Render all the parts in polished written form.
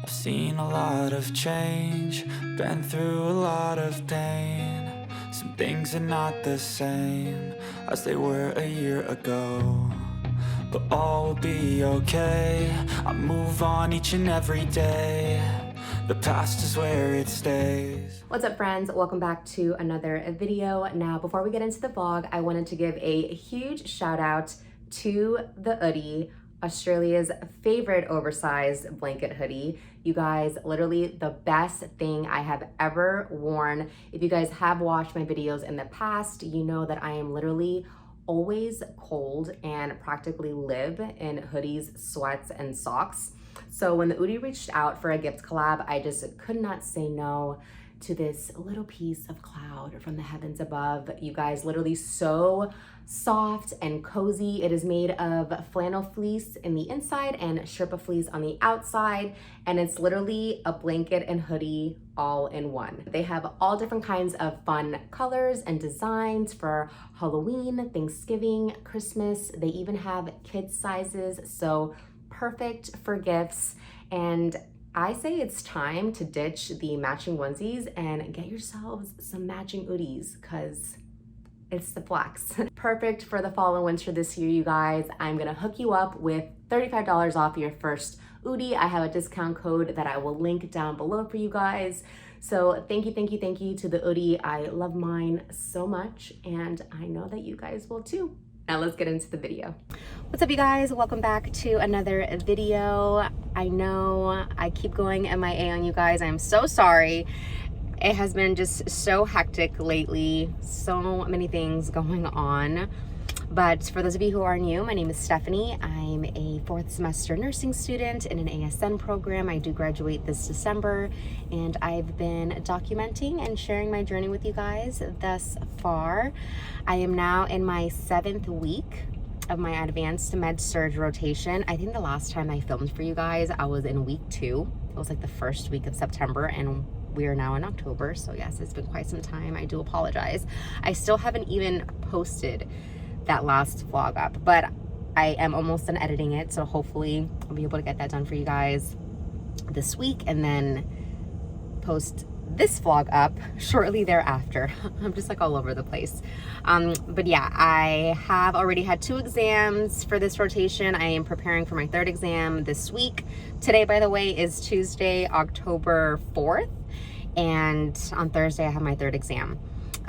I've seen a lot of change, been through a lot of pain. Some things are not the same as they were a year ago, but all will be okay. I move on each and every day. The past is where it stays. What's up, friends? Welcome back to another video. Now, before we get into the vlog, I wanted to give a huge shout out to the Oodie, Australia's favorite oversized blanket hoodie. You guys, literally the best thing I have ever worn. If you guys have watched my videos in the past, you know that I am literally always cold and practically live in hoodies, sweats, and socks. So when the Oodie reached out for a gift collab, I just could not say no to this little piece of cloud from the heavens above. You guys, literally so soft and cozy. It is made of flannel fleece in the inside and Sherpa fleece on the outside, and it's literally a blanket and hoodie all in one. They have all different kinds of fun colors and designs for Halloween, Thanksgiving, Christmas. They even have kids sizes, so perfect for gifts. And I say it's time to ditch the matching onesies and get yourselves some matching Oodies, because it's the flex. Perfect for the fall and winter this year, you guys. I'm gonna hook you up with $35 off your first Oodie. I have a discount code that I will link down below for you guys. So thank you to the Oodie. I love mine so much, and I know that you guys will too. Now let's get into the video. What's up, you guys? Welcome back to another video. I know I keep going MIA on you guys. I'm so sorry. It has been just so hectic lately. So many things going on. But for those of you who are new, my name is Stephanie. I'm a 4th semester nursing student in an ASN program. I do graduate this December, and I've been documenting and sharing my journey with you guys thus far. I am now in my 7th week of my advanced med surg rotation. I think the last time I filmed for you guys, I was in week 2. It was like the first week of September, and we are now in October. So yes, it's been quite some time. I do apologize. I still haven't even posted that last vlog up, but I am almost done editing it, so hopefully I'll be able to get that done for you guys this week and then post this vlog up shortly thereafter. I'm just like all over the place. But yeah, I have already had 2 exams for this rotation. I am preparing for my 3rd exam this week. Today, by the way, is Tuesday, October 4th, and on Thursday I have my 3rd exam.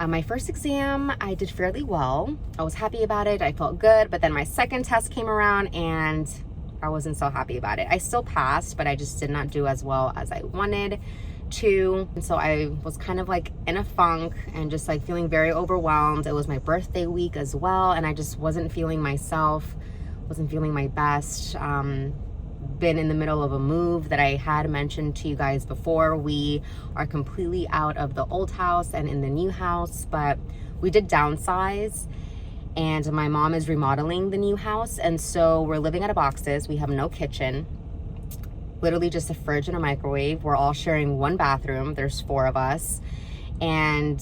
My first exam, I did fairly well. I was happy about it. I felt good, but then my second test came around and I wasn't so happy about it. I still passed, but I just did not do as well as I wanted to. And so I was kind of like in a funk and just like feeling very overwhelmed. It was my birthday week as well, and I just wasn't feeling myself, wasn't feeling my best. Been in the middle of a move that I had mentioned to you guys before. We are completely out of the old house and in the new house, but we did downsize, and my mom is remodeling the new house, and so we're living out of boxes. We have no kitchen, literally just a fridge and a microwave. We're all sharing one bathroom. There's 4 of us, and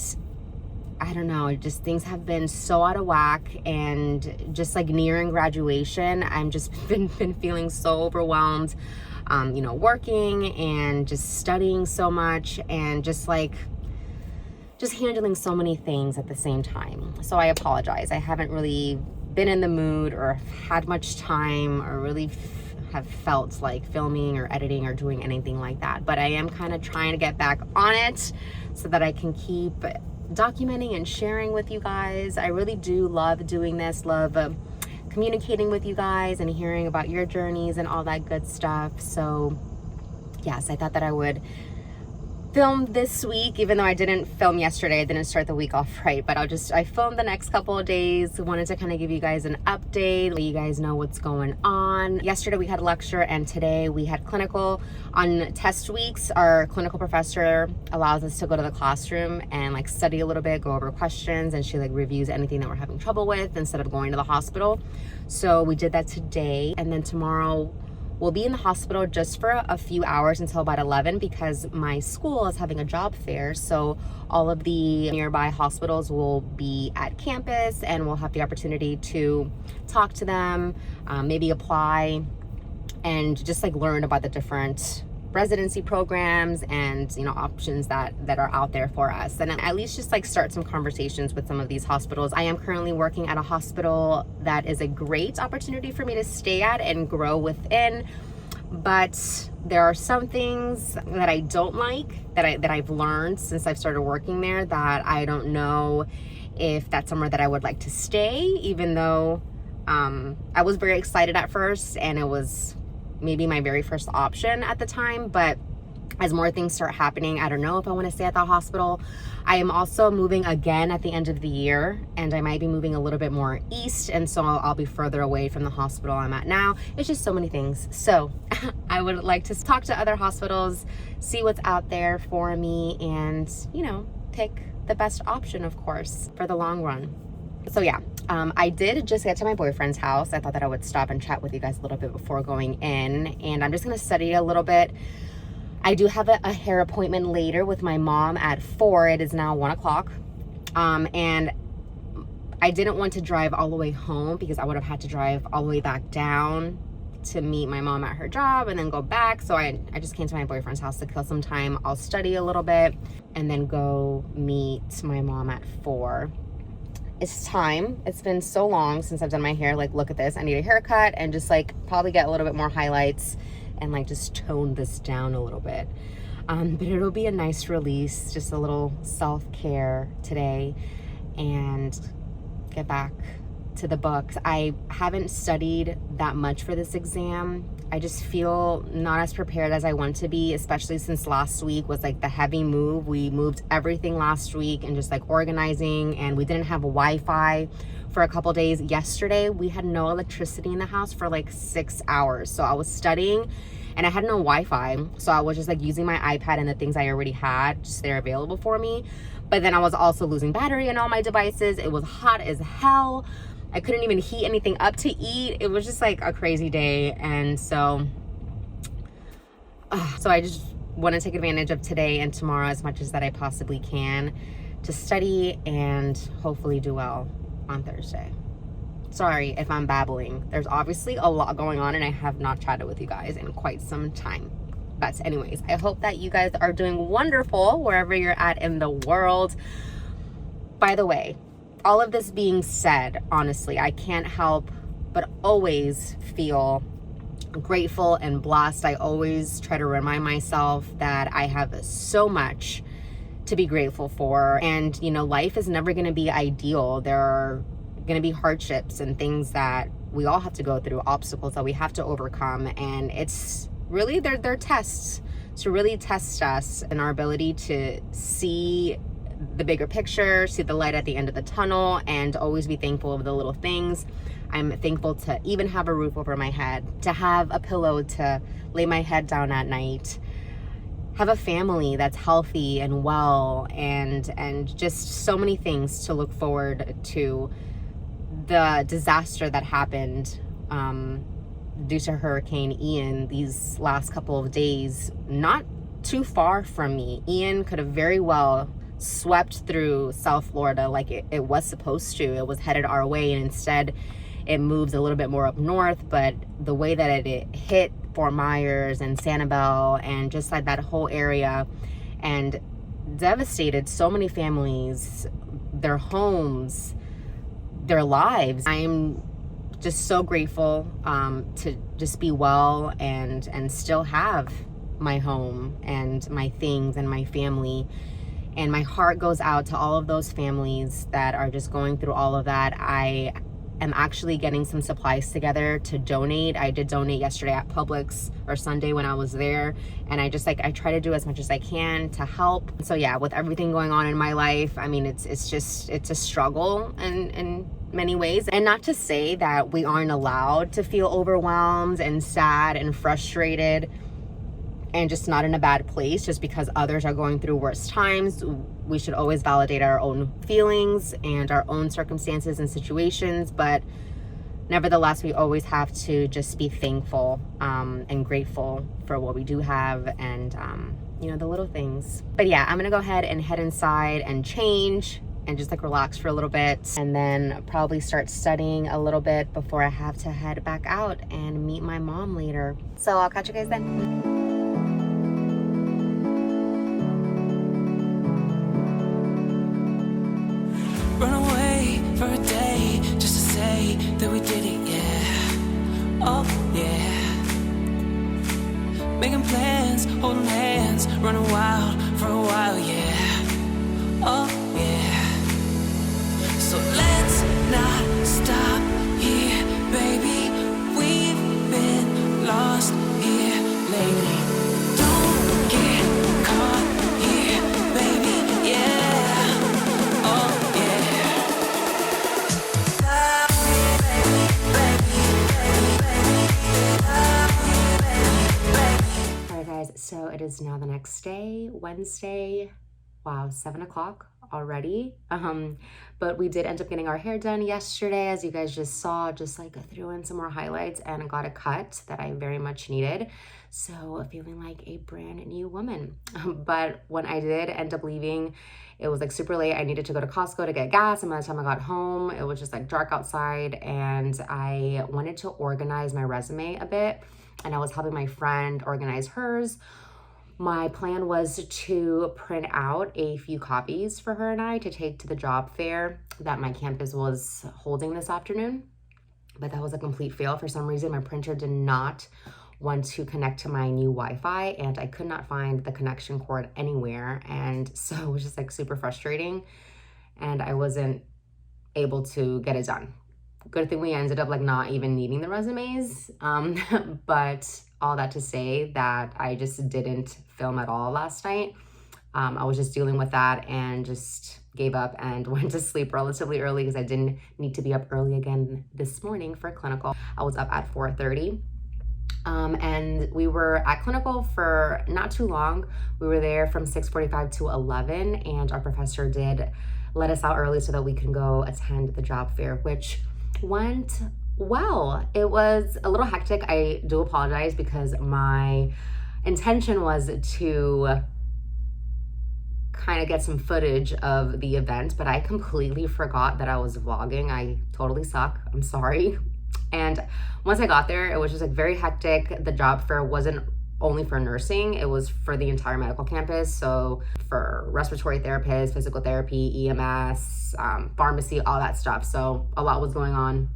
I don't know, just things have been so out of whack, and just like nearing graduation, I'm just been feeling so overwhelmed, you know, working and just studying so much and just handling so many things at the same time. So I apologize. I haven't really been in the mood or had much time or really have felt like filming or editing or doing anything like that. But I am kind of trying to get back on it so that I can keep documenting and sharing with you guys. I really do love doing this, love communicating with you guys and hearing about your journeys and all that good stuff. So yes, I thought that I would film this week, even though I didn't film yesterday. I didn't start the week off right, but I filmed the next couple of days. Wanted to kind of give you guys an update, let you guys know what's going on. Yesterday we had a lecture, and today we had clinical. On test weeks, our clinical professor allows us to go to the classroom and like study a little bit, go over questions, and she like reviews anything that we're having trouble with instead of going to the hospital. So we did that today, and then tomorrow we'll be in the hospital just for a few hours until about 11, because my school is having a job fair. So all of the nearby hospitals will be at campus, and we'll have the opportunity to talk to them, maybe apply, and just like learn about the different residency programs and, you know, options that are out there for us, and at least just like start some conversations with some of these hospitals. I am currently working at a hospital that is a great opportunity for me to stay at and grow within, but there are some things that I don't like that I've learned since I've started working there, that I don't know if that's somewhere that I would like to stay, even though I was very excited at first and it was maybe my very first option at the time. But as more things start happening, I don't know if I want to stay at the hospital. I am also moving again at the end of the year, and I might be moving a little bit more east, and so I'll be further away from the hospital I'm at now. It's just so many things. So I would like to talk to other hospitals, see what's out there for me, and, you know, pick the best option, of course, for the long run. So yeah, I did just get to my boyfriend's house. I thought that I would stop and chat with you guys a little bit before going in, and I'm just gonna study a little bit. I do have a hair appointment later with my mom at 4. It is now 1 o'clock. And I didn't want to drive all the way home because I would have had to drive all the way back down to meet my mom at her job and then go back. So I just came to my boyfriend's house to kill some time. I'll study a little bit and then go meet my mom at 4. It's time. It's been so long since I've done my hair. Like, look at this. I need a haircut and just like probably get a little bit more highlights and like just tone this down a little bit. But it'll be a nice release, just a little self-care today, and get back to the books. I haven't studied that much for this exam. I just feel not as prepared as I want to be, especially since last week was like the heavy move. We moved everything last week and just like organizing, and we didn't have Wi-Fi for a couple days. Yesterday we had no electricity in the house for like 6 hours. So I was studying and I had no Wi-Fi. So I was just like using my iPad and the things I already had, just they're available for me. But then I was also losing battery in all my devices. It was hot as hell. I couldn't even heat anything up to eat. It was just like a crazy day. And so I just want to take advantage of today and tomorrow as much as that I possibly can to study and hopefully do well on Thursday. Sorry if I'm babbling. There's obviously a lot going on and I have not chatted with you guys in quite some time. But anyways, I hope that you guys are doing wonderful wherever you're at in the world. By the way, all of this being said, honestly, I can't help but always feel grateful and blessed. I always try to remind myself that I have so much to be grateful for. And, you know, life is never going to be ideal. There are going to be hardships and things that we all have to go through, obstacles that we have to overcome. And it's really, they're tests to really test us and our ability to see the bigger picture, see the light at the end of the tunnel, and always be thankful of the little things. I'm thankful to even have a roof over my head, to have a pillow to lay my head down at night, have a family that's healthy and well, and just so many things to look forward to. The disaster that happened due to Hurricane Ian these last couple of days, not too far from me. Ian could have very well swept through South Florida like it was supposed to. It was headed our way, and instead it moved a little bit more up north. But the way that it hit Fort Myers and Sanibel and just like that whole area, and devastated so many families, their homes, their lives. I'm just so grateful to just be well and still have my home and my things and my family. And my heart goes out to all of those families that are just going through all of that. I am actually getting some supplies together to donate. I did donate yesterday at Publix, or Sunday when I was there, and I try to do as much as I can to help. So yeah, with everything going on in my life, I mean, it's a struggle in many ways. And not to say that we aren't allowed to feel overwhelmed and sad and frustrated and just not in a bad place just because others are going through worse times. We should always validate our own feelings and our own circumstances and situations, but nevertheless, we always have to just be thankful and grateful for what we do have, and you know, the little things. But yeah, I'm gonna go ahead and head inside and change and just like relax for a little bit, and then probably start studying a little bit before I have to head back out and meet my mom later. So I'll catch you guys then. that we did it, yeah. Oh, yeah. Making plans, holding hands, running wild for a while, yeah. Oh, yeah. So let's not stop here, baby. We've been lost here lately. Don't get caught here, baby, yeah. Oh, yeah. Love me, baby, baby, baby, baby, love me, baby, baby. All right, guys, so it is now the next day, Wednesday. Wow, 7 o'clock already. But we did end up getting our hair done yesterday, as you guys just saw. Just like threw in some more highlights and got a cut that I very much needed. So feeling like a brand new woman. But when I did end up leaving, it was like super late. I needed to go to Costco to get gas, and by the time I got home, it was just like dark outside, and I wanted to organize my resume a bit, and I was helping my friend organize hers. My plan was to print out a few copies for her and I to take to the job fair that my campus was holding this afternoon. But that was a complete fail. For some reason, my printer did not want to connect to my new Wi-Fi, and I could not find the connection cord anywhere. And so it was just like super frustrating, and I wasn't able to get it done. Good thing we ended up like not even needing the resumes. But all that to say that I just didn't film at all last night. I was just dealing with that and just gave up and went to sleep relatively early because I didn't need to be up early again this morning for clinical. I was up at 4:30. And we were at clinical for not too long. We were there from 6:45 to 11, and our professor did let us out early so that we can go attend the job fair, which went well. It was a little hectic. I do apologize because my intention was to kind of get some footage of the event, but I completely forgot that I was vlogging. I totally suck. I'm sorry. And once I got there, it was just like very hectic. The job fair wasn't only for nursing, it was for the entire medical campus. So for respiratory therapists, physical therapy, EMS, pharmacy, all that stuff. So a lot was going on,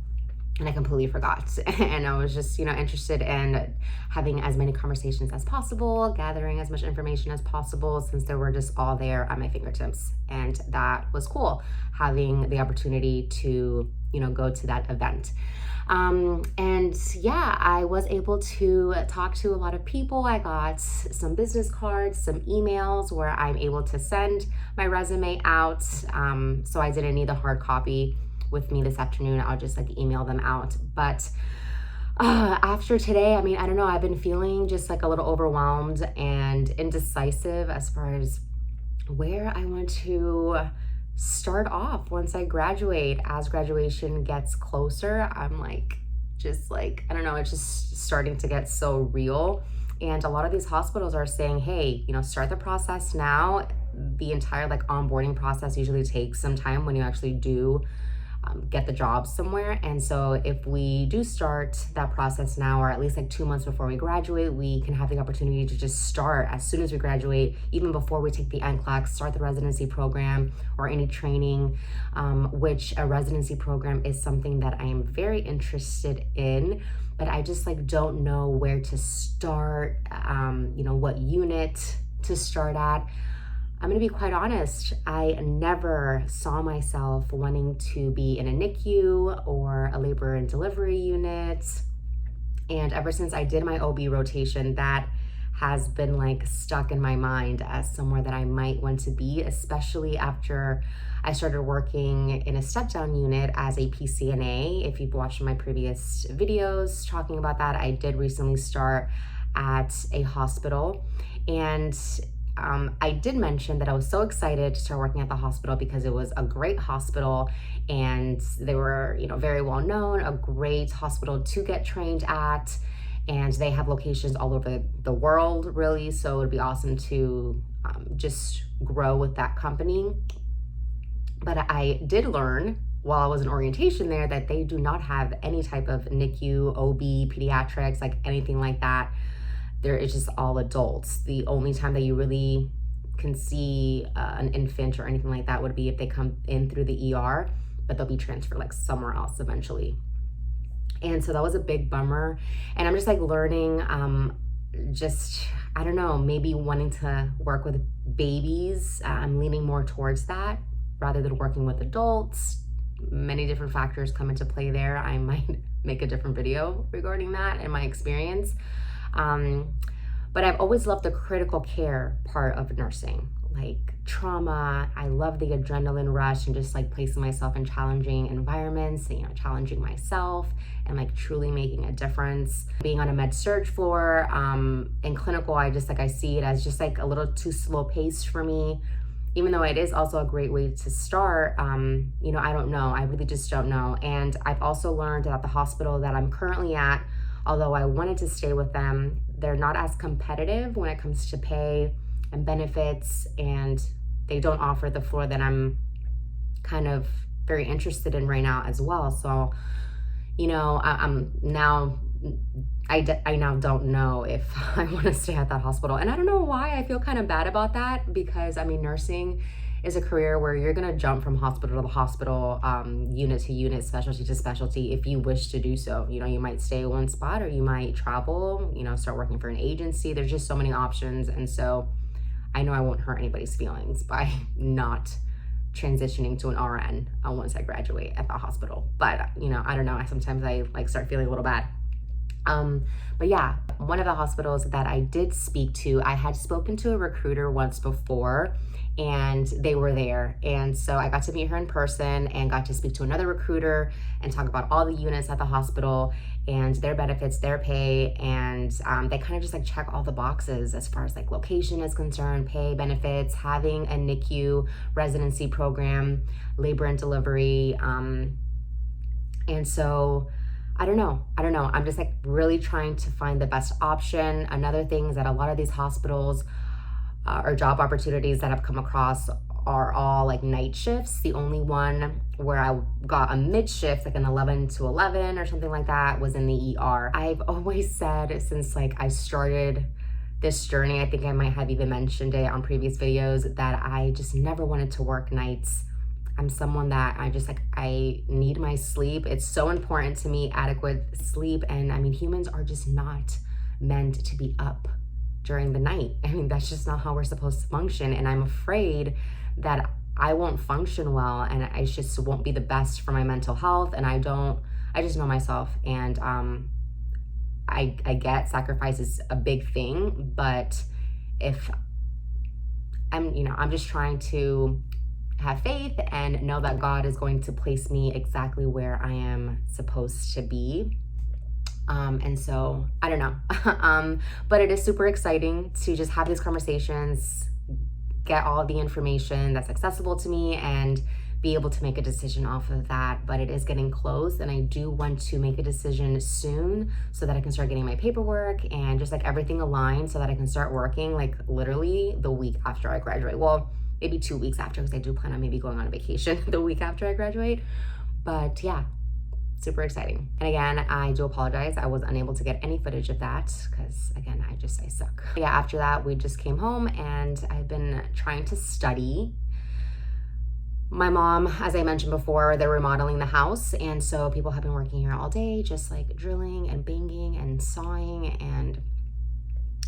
and I completely forgot. And I was just, interested in having as many conversations as possible, gathering as much information as possible, since they were just all there at my fingertips. And that was cool, having the opportunity to, go to that event. And yeah, I was able to talk to a lot of people. I got some business cards, some emails where I'm able to send my resume out. So I didn't need the hard copy with me this afternoon. I'll just like email them out. But after today, I don't know, I've been feeling just like a little overwhelmed and indecisive as far as where I want to start off once I graduate. As graduation gets closer, I'm I don't know, it's just starting to get so real. And a lot of these hospitals are saying, hey, start the process now. The entire onboarding process usually takes some time when you actually do get the job somewhere. And so if we do start that process now, or at least 2 months before we graduate, we can have the opportunity to just start as soon as we graduate, even before we take the NCLEX, start the residency program or any training, which a residency program is something that I am very interested in, but I just don't know where to start, what unit to start at. I'm gonna be quite honest, I never saw myself wanting to be in a NICU or a labor and delivery unit. And ever since I did my OB rotation, that has been stuck in my mind as somewhere that I might want to be, especially after I started working in a step-down unit as a PCNA. If you've watched my previous videos talking about that, I did recently start at a hospital. And I did mention that I was so excited to start working at the hospital because it was a great hospital and they were, very well known, a great hospital to get trained at, and they have locations all over the world, really. So it would be awesome to just grow with that company. But I did learn while I was in orientation there that they do not have any type of NICU, OB, pediatrics, anything like that. There is just all adults. The only time that you really can see an infant or anything like that would be if they come in through the ER, but they'll be transferred somewhere else eventually. And so that was a big bummer. And I'm just like learning, I don't know, maybe wanting to work with babies. I'm leaning more towards that rather than working with adults. Many different factors come into play there. I might make a different video regarding that and my experience. But I've always loved the critical care part of nursing, like trauma. I love the adrenaline rush and just like placing myself in challenging environments, you know, challenging myself and like truly making a difference. Being on a med surg floor, in clinical, I see it as just like a little too slow paced for me. Even though it is also a great way to start, you know, I don't know. I really just don't know. And I've also learned that the hospital that I'm currently at, although I wanted to stay with them, they're not as competitive when it comes to pay and benefits, and they don't offer the floor that I'm kind of very interested in right now as well. So, you know, I now don't know if I want to stay at that hospital. And I don't know why I feel kind of bad about that, because I mean, nursing is a career where you're going to jump from hospital to hospital, unit to unit, specialty to specialty, if you wish to do so. You know, you might stay in one spot, or you might travel, you know, start working for an agency. There's just so many options. And so I know I won't hurt anybody's feelings by not transitioning to an RN once I graduate at the hospital. But, you know, I don't know. Sometimes I like start feeling a little bad. But yeah, one of the hospitals that I did speak to, I had spoken to a recruiter once before, and they were there. And so I got to meet her in person and got to speak to another recruiter and talk about all the units at the hospital and their benefits, their pay. And they kind of just like check all the boxes as far as like location is concerned, pay, benefits, having a NICU residency program, labor and delivery. And so I don't know. I'm just like really trying to find the best option. Another thing is that a lot of these hospitals or job opportunities that I've come across are all like night shifts. The only one where I got a mid shift, like an 11 to 11 or something like that, was in the ER. I've always said since like I started this journey, I think I might have even mentioned it on previous videos, that I just never wanted to work nights. I'm someone that I need my sleep. It's so important to me, adequate sleep. And I mean, humans are just not meant to be up during the night. I mean, that's just not how we're supposed to function. And I'm afraid that I won't function well, and I just won't be the best for my mental health. And I just know myself. And I get sacrifice is a big thing, but if I'm just trying to have faith and know that God is going to place me exactly where I am supposed to be. And so I don't know, but it is super exciting to just have these conversations, get all the information that's accessible to me, and be able to make a decision off of that. But it is getting close, and I do want to make a decision soon so that I can start getting my paperwork and just like everything aligned so that I can start working like literally the week after I graduate. Well, maybe 2 weeks after, because I do plan on maybe going on a vacation the week after I graduate. But yeah, super exciting. And again, I do apologize. I was unable to get any footage of that because again, I suck. Yeah, after that, we just came home and I've been trying to study. My mom, as I mentioned before, they're remodeling the house. And so people have been working here all day, just like drilling and banging and sawing. And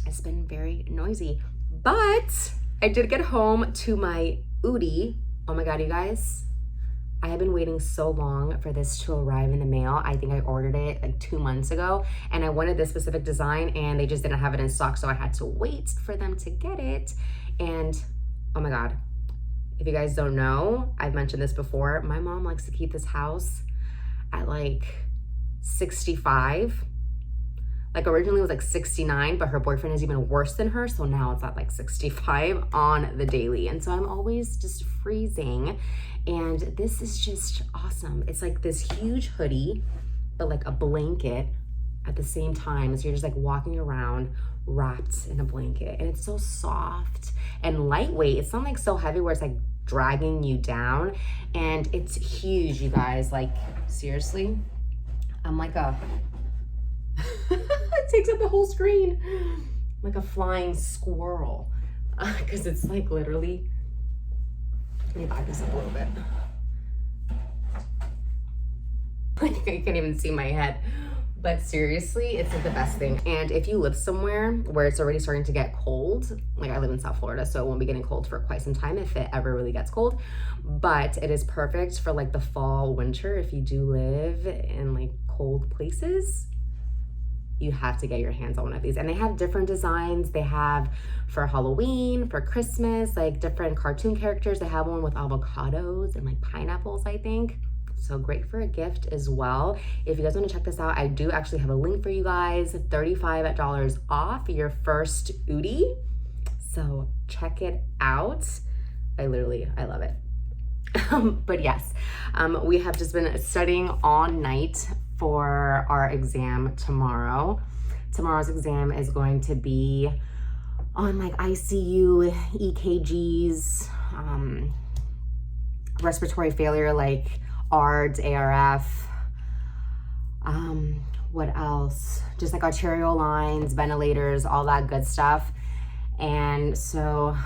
it's been very noisy. But I did get home to my Oodie. Oh my God, you guys. I have been waiting so long for this to arrive in the mail. I think I ordered it like 2 months ago, and I wanted this specific design and they just didn't have it in stock. So I had to wait for them to get it. And oh my God, if you guys don't know, I've mentioned this before. My mom likes to keep this house at like 65. Like originally it was like 69, but her boyfriend is even worse than her. So now it's at like 65 on the daily. And so I'm always just freezing. And this is just awesome. It's like this huge hoodie, but like a blanket at the same time. So you're just like walking around wrapped in a blanket. And it's so soft and lightweight. It's not like so heavy where it's like dragging you down. And it's huge, you guys. Like seriously, I'm like it takes up the whole screen, like a flying squirrel, because it's like literally, let me back this up a little bit. Like I can't even see my head. But seriously, it's like the best thing. And if you live somewhere where it's already starting to get cold, like I live in South Florida, so it won't be getting cold for quite some time if it ever really gets cold. But it is perfect for like the fall, winter. If you do live in like cold places, you have to get your hands on one of these. And they have different designs. They have for Halloween, for Christmas, like different cartoon characters. They have one with avocados and like pineapples, I think. So great for a gift as well. If you guys want to check this out, I do actually have a link for you guys, $35 off your first Oodie. So check it out. I love it. But yes, we have just been studying all night for our exam tomorrow. Tomorrow's exam is going to be on like ICU, EKGs, respiratory failure, like ARDS, ARF, what else? Just like arterial lines, ventilators, all that good stuff. And so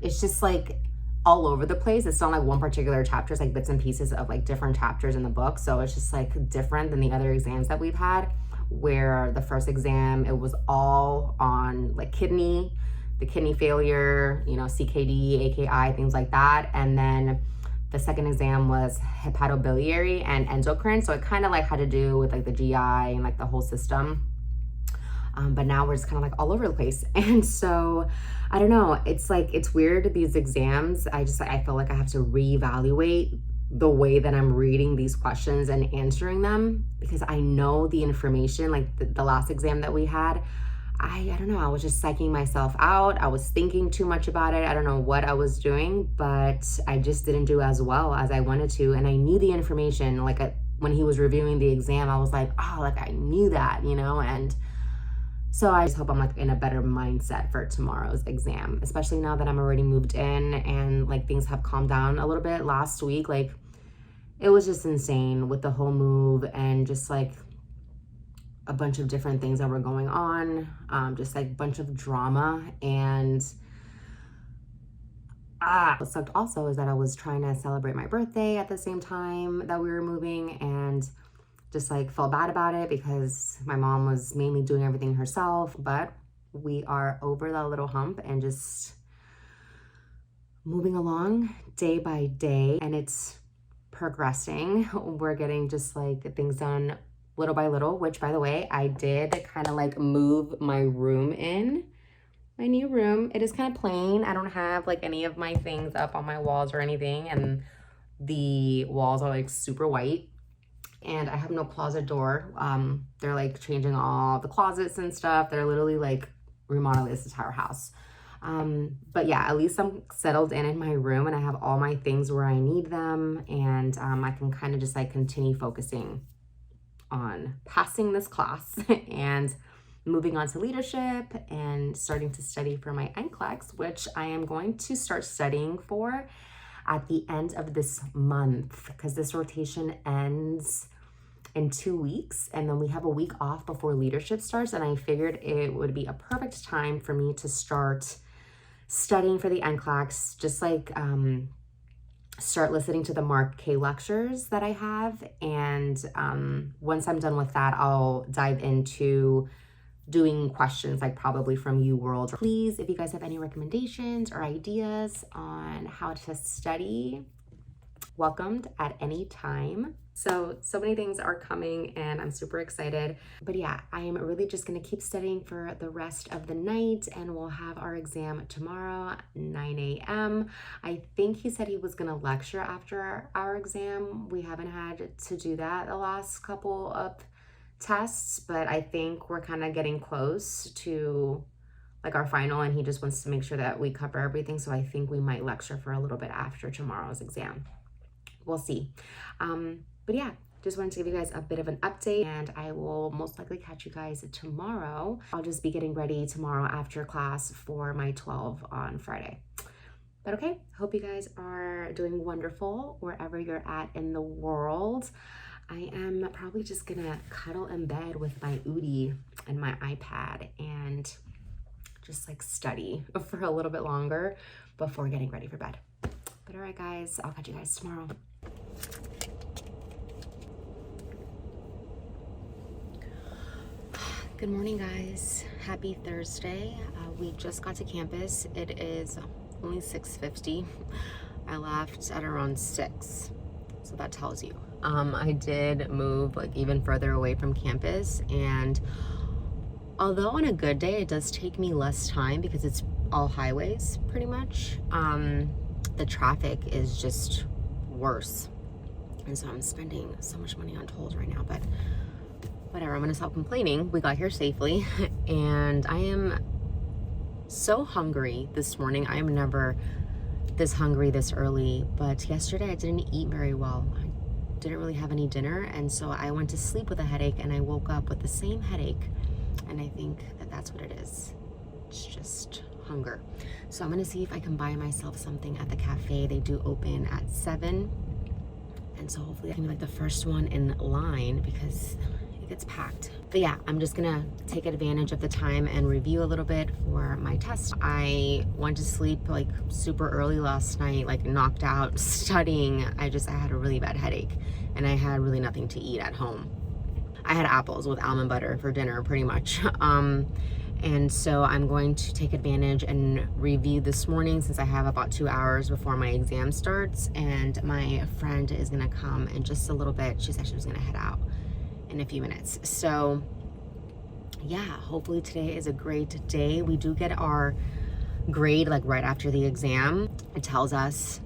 it's just like all over the place. It's not like one particular chapter, it's like bits and pieces of like different chapters in the book. So it's just like different than the other exams that we've had, where the first exam, it was all on like the kidney failure, you know, CKD, AKI, things like that. And then the second exam was hepatobiliary and endocrine. So it kind of like had to do with like the GI and like the whole system. But now we're just kind of like all over the place. And so I don't know, it's like, it's weird, these exams. I feel like I have to reevaluate the way that I'm reading these questions and answering them, because I know the information. Like the last exam that we had, I don't know, I was just psyching myself out. I was thinking too much about it. I don't know what I was doing, but I just didn't do as well as I wanted to. And I knew the information. Like when he was reviewing the exam, I was like, oh, like I knew that, you know? And so I just hope I'm like in a better mindset for tomorrow's exam, especially now that I'm already moved in and like things have calmed down a little bit. Last week, like it was just insane with the whole move and just like a bunch of different things that were going on, just like a bunch of drama. And what sucked also is that I was trying to celebrate my birthday at the same time that we were moving, and just like felt bad about it because my mom was mainly doing everything herself. But we are over that little hump and just moving along day by day, and it's progressing. We're getting just like things done little by little, which by the way, I did kind of like move my room in. My new room, it is kind of plain. I don't have like any of my things up on my walls or anything, and the walls are like super white. And I have no closet door. They're like changing all the closets and stuff. They're literally like remodeling this entire house. But yeah, at least I'm settled in my room and I have all my things where I need them. And I can kind of just like continue focusing on passing this class and moving on to leadership and starting to study for my NCLEX, which I am going to start studying for at the end of this month, because this rotation ends in 2 weeks and then we have a week off before leadership starts. And I figured it would be a perfect time for me to start studying for the NCLEX, just like start listening to the Mark K lectures that I have. And once I'm done with that, I'll dive into doing questions like probably from UWorld. Please, if you guys have any recommendations or ideas on how to study, welcomed at any time. So many things are coming and I'm super excited. But yeah, I am really just gonna keep studying for the rest of the night, and we'll have our exam tomorrow, 9 a.m. I think he said he was gonna lecture after our exam. We haven't had to do that the last couple of tests, but I think we're kind of getting close to like our final, and he just wants to make sure that we cover everything. So I think we might lecture for a little bit after tomorrow's exam. We'll see. But yeah, just wanted to give you guys a bit of an update, and I will most likely catch you guys tomorrow. I'll just be getting ready tomorrow after class for my 12 on Friday. But okay, hope you guys are doing wonderful wherever you're at in the world. I am probably just gonna cuddle in bed with my Oodie and my iPad and just like study for a little bit longer before getting ready for bed. But all right guys, I'll catch you guys tomorrow. Good morning, guys. Happy Thursday. We just got to campus. It is only 6:50. I left at around 6, so that tells you. I did move like even further away from campus, and although on a good day it does take me less time because it's all highways pretty much, the traffic is just worse, and so I'm spending so much money on tolls right now, but whatever, I'm gonna stop complaining. We got here safely, and I am so hungry this morning. I am never this hungry this early, but yesterday I didn't eat very well. I didn't really have any dinner, and so I went to sleep with a headache, and I woke up with the same headache, and I think that that's what it is. It's just hunger. So I'm gonna see if I can buy myself something at the cafe. They do open at 7, and so hopefully I can be like the first one in line because it gets packed. But yeah, I'm just gonna take advantage of the time and review a little bit for my test. I went to sleep like super early last night, like knocked out studying. I had a really bad headache, and I had really nothing to eat at home. I had apples with almond butter for dinner pretty much. And so I'm going to take advantage and review this morning since I have about 2 hours before my exam starts, and my friend is gonna come in just a little bit. She said she was gonna head out in a few minutes. So yeah, hopefully today is a great day. We do get our grade like right after the exam. It tells us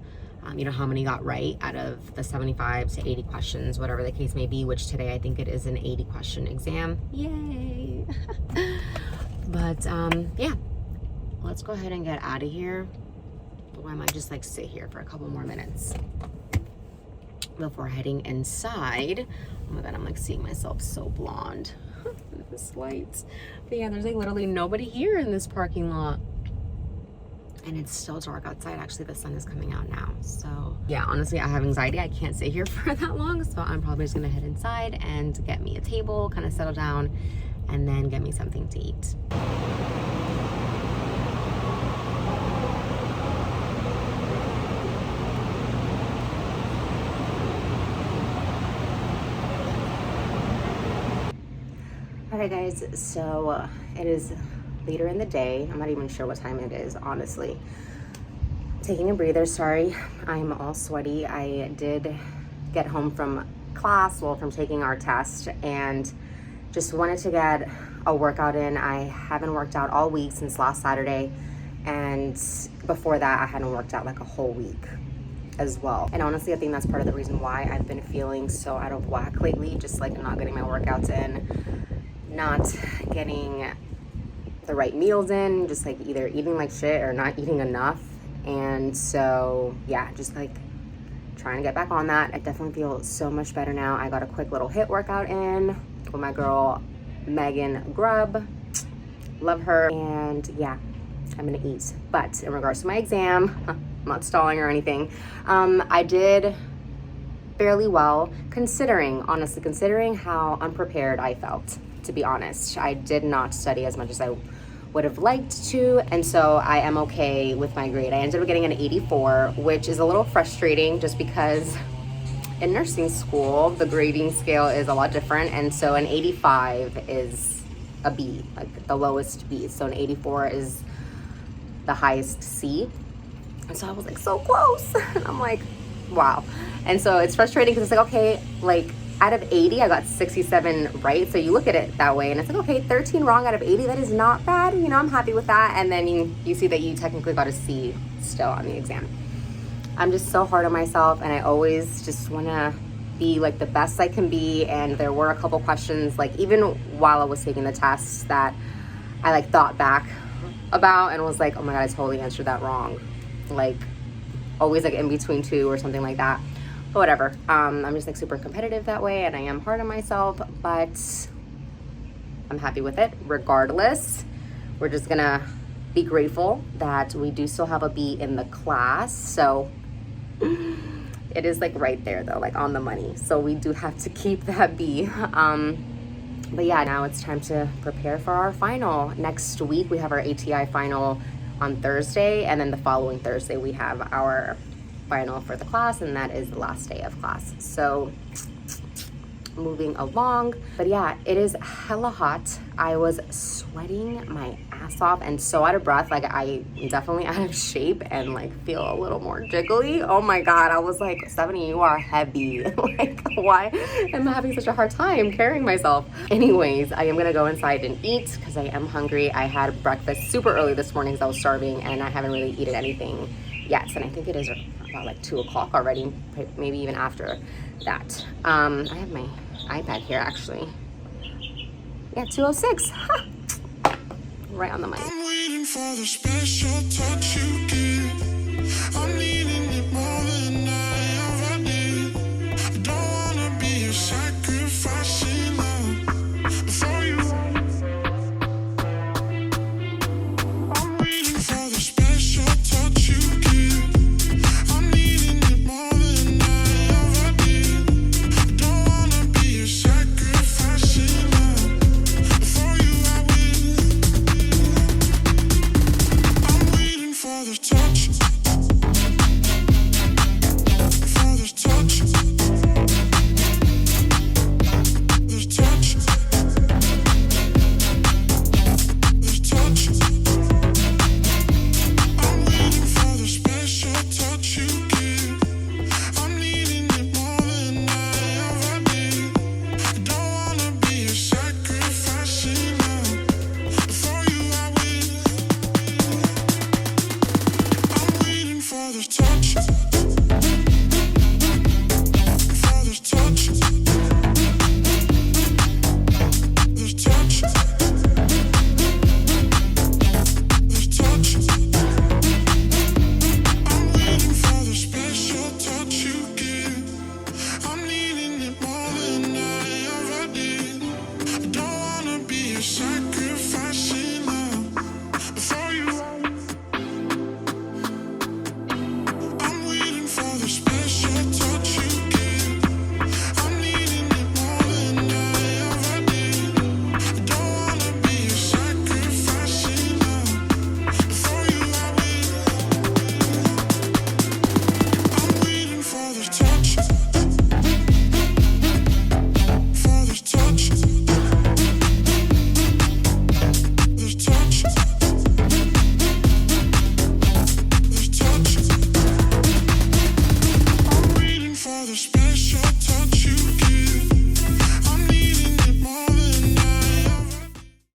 you know, how many got right out of the 75 to 80 questions, whatever the case may be, which today I think it is an 80 question exam. Yay. But yeah, let's go ahead and get out of here. Or I might just like sit here for a couple more minutes before heading inside. Oh my god, I'm like seeing myself so blonde. This lights. But yeah, there's like literally nobody here in this parking lot. And it's still dark outside. Actually, the sun is coming out now. So yeah, honestly, I have anxiety. I can't sit here for that long. So I'm probably just gonna head inside and get me a table, kind of settle down, and then get me something to eat. All right, guys, so it is later in the day. I'm not even sure what time it is, honestly. Taking a breather, sorry. I'm all sweaty. I did get home from class, well, from taking our test, and just wanted to get a workout in. I haven't worked out all week since last Saturday, and before that, I hadn't worked out like a whole week as well. And honestly, I think that's part of the reason why I've been feeling so out of whack lately, just like not getting my workouts in, not getting the right meals in, just like either eating like shit or not eating enough. And so yeah, just like trying to get back on that. I definitely feel so much better now. I got a quick little HIIT workout in with my girl Megan Grubb, love her. And yeah, I'm gonna eat. But in regards to my exam, I'm not stalling or anything. I did fairly well honestly considering how unprepared I felt. To be honest, I did not study as much as I would have liked to, and so I am okay with my grade. I ended up getting an 84, which is a little frustrating just because in nursing school the grading scale is a lot different, and so an 85 is a B, like the lowest B, so an 84 is the highest C. And so I was like so close. I'm like, wow. And so it's frustrating because it's like, okay, like out of 80, I got 67 right. So you look at it that way and it's like, okay, 13 wrong out of 80, that is not bad. You know, I'm happy with that. And then you see that you technically got a C still on the exam. I'm just so hard on myself, and I always just want to be like the best I can be. And there were a couple questions, like even while I was taking the test, that I like thought back about and was like, oh my God, I totally answered that wrong. Like always like in between two or something like that. But whatever, I'm just like super competitive that way, and I am hard on myself, but I'm happy with it regardless. We're just gonna be grateful that we do still have a B in the class. So it is like right there though, like on the money. So we do have to keep that B. But yeah, now it's time to prepare for our final. Next week we have our ATI final on Thursday, and then the following Thursday we have our final for the class, and that is the last day of class. So moving along. But yeah, it is hella hot. I was sweating my ass off and so out of breath. Like, I definitely out of shape and like feel a little more jiggly. Oh my God, I was like, Stephanie, you are heavy. Like, why am I having such a hard time carrying myself? Anyways, I am gonna go inside and eat because I am hungry. I had breakfast super early this morning because I was starving and I haven't really eaten anything yet. And I think it is about like 2 o'clock already, maybe even after that. I have my iPad here actually. Yeah, 2:06. Right on the money. I'm waiting for the special touch you give.